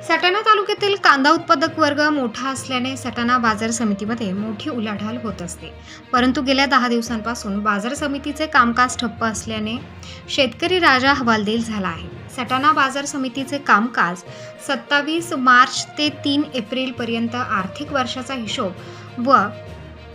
सटाणा तालुक्यातील कांदा उत्पादक वर्ग मोठा असल्याने सटाणा बाजार समितीमध्ये मोठी उलाढाल होत असते. परंतु गेल्या 10 दिवसांपासून बाजार समितीचे कामकाज ठप्प असल्याने शेतकरी राजा हवालदिल झाला आहे. सटाणा बाजार समितीचे कामकाज 27 मार्च ते 3 एप्रिल पर्यंत आर्थिक वर्षाचा हिशोब व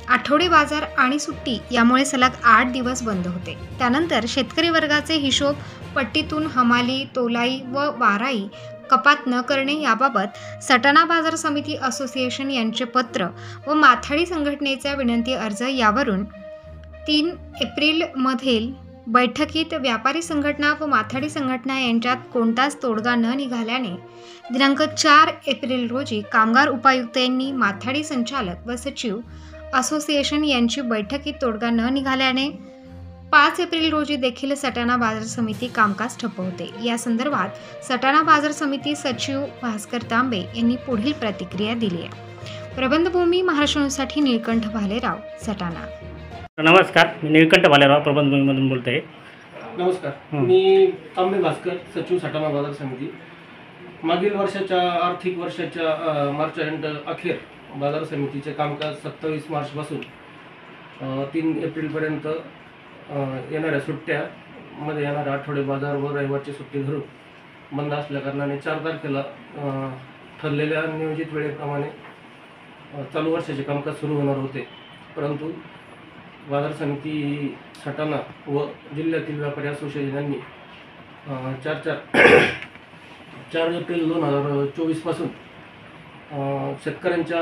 आठवडे बाजार आणि सुट्टी यामुळे सलग 8 दिवस बंद होते. त्यानंतर शेतकरी वर्गाचे हिशोब पट्टीतून हमाली, तोलाई व वाराई कपात न करणे याबाबत सटाणा बाजार समिती असोसिएशन यांचे पत्र व माथाडी संघटनेचा विनंती अर्ज यावरून 3 एप्रिल मधील बैठकीत व्यापारी संघटना व माथाडी संघटना यांच्यात कोणताच तोडगा न निघाल्याने दिनांक 4 एप्रिल रोजी कामगार उपायुक्त यांनी माथाडी संचालक व सचिव असोसिएशन यांची बैठकीत तोडगा न निघाल्याने 5 एप्रिल रोजी देखील सटाणा बाजार समिती कामकाज ठप्प होते. या संदर्भात सटाणा बाजार समिती सचिव भास्कर तांबे यांनी पुढील प्रतिक्रिया दिली आहे. प्रबंधभूमी महाराष्ट्रासाठी निळकंठ भालेराव, सटाणा. नमस्कार, मी निळकंठ भालेराव प्रबंधभूमीमधून बोलतोय. नमस्कार, मी तांबे भास्कर, सचिव सटाणा बाजार समिती. मागील वर्षाच्या आर्थिक वर्षाच्या मार्च एंड अखेर बाजार समितीचे कामकाज 27 मार्चपासून 3 एप्रिलपर्यंत येणाऱ्या सुट्ट्यामध्ये येणाऱ्या आठवडे बाजार व रविवारची सुट्टी धरून बंद असल्या कारणाने 4 तारखेला ठरलेल्या नियोजित वेळेप्रमाणे चालू वर्षाचे कामकाज सुरू होणार होते. परंतु बाजार समिती सटाणा व जिल्ह्यातील व्यापारी असोसिएशन यांनी 4 एप्रिल 2024 पासून शेतकऱ्यांच्या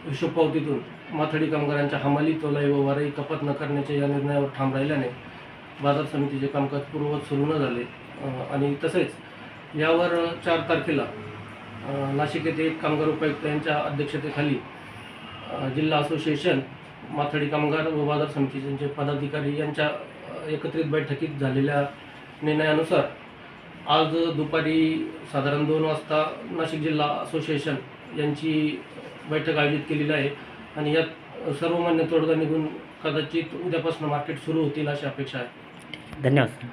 हिशोब पावतीतून माथाडी कामगारांच्या हमाली, तोलाई व वाराई कपात न करण्याच्या या निर्णयावर ठाम राहिल्याने बाजार समितीचे कामकाज पूर्ववत सुरू न झाले आणि तसेच यावर 4 तारखेला नाशिक येथे कामगार उपायुक्त यांच्या अध्यक्षतेखाली जिल्हा असोसिएशन, माथाडी कामगार व बाजार समितीचे पदाधिकारी यांच्या एकत्रित बैठकीत झालेल्या निर्णयानुसार आज दुपारी साधारण 2 वाजता नाशिक जिल्हा असोसिएशन यांची बैठक आयोजित केलेली आहे आणि यात सर्वमान्य तोडगा निघून कदाचित उद्यापासून मार्केट सुरू होतील अशी अपेक्षा आहे. धन्यवाद.